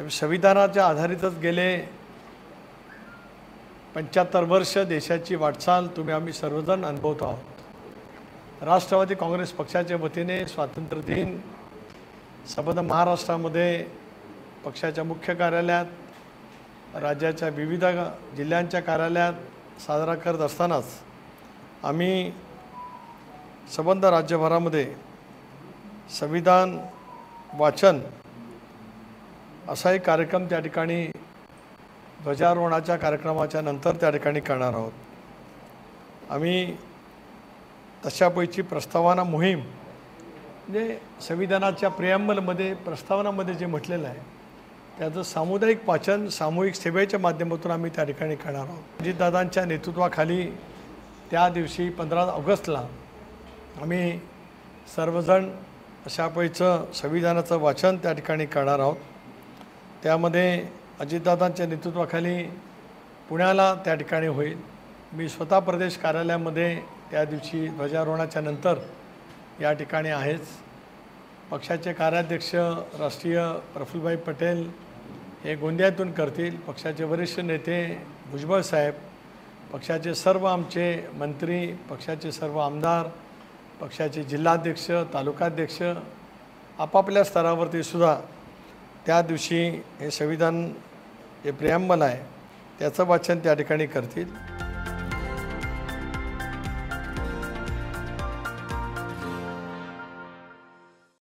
संविधानाच्या आधारितच गेले 75 वर्ष देशाची वाटचाल तुम्ही आम्ही सर्वजण अनुभवत आहोत। राष्ट्रवादी काँग्रेस पक्षाच्या वतीने स्वातंत्र्य दिन संपूर्ण महाराष्ट्रामध्ये पक्षाच्या मुख्य कार्यालयात, राज्याच्या विविध जिल्ह्यांच्या कार्यालयात साजरा करत असतानाच आम्ही संबंध राज्यभरामध्ये संविधान वाचन असा एक कार्यक्रम त्या ठिकाणी ध्वजारोहणाच्या कार्यक्रमाच्या नंतर त्या ठिकाणी करणार आहोत। आम्ही तशापैकी प्रस्तावना मोहीम म्हणजे संविधानाच्या प्रिॲम्बलमध्ये प्रस्तावनामध्ये जे म्हटलेलं आहे त्याचं सामुदायिक वाचन सामूहिक सेवेच्या माध्यमातून आम्ही त्या ठिकाणी करणार आहोत। अजितदादांच्या नेतृत्वाखाली त्या दिवशी 15 ऑगस्टला आम्ही सर्वजण अशापैचं संविधानाचं वाचन त्या ठिकाणी करणार आहोत। त्यामध्ये अजितदादांच्या नेतृत्वाखाली पुण्याला त्या ठिकाणी होईल। मी स्वतः प्रदेश कार्यालयामध्ये त्या दिवशी ध्वजारोहणाच्या नंतर या ठिकाणी आहेच। पक्षाचे कार्याध्यक्ष राष्ट्रीय प्रफुल्लभाई पटेल हे गोंदियातून करतील। पक्षाचे वरिष्ठ नेते भुजबळ साहेब, पक्षाचे सर्व आमचे मंत्री, पक्षाचे सर्व आमदार, पक्षाचे जिल्हाध्यक्ष, तालुकाध्यक्ष आपापल्या स्तरावरती सुद्धा त्या दिवशी हे संविधान जे प्रिॲम्बल आहे त्याचं वाचन त्या ठिकाणी करतील।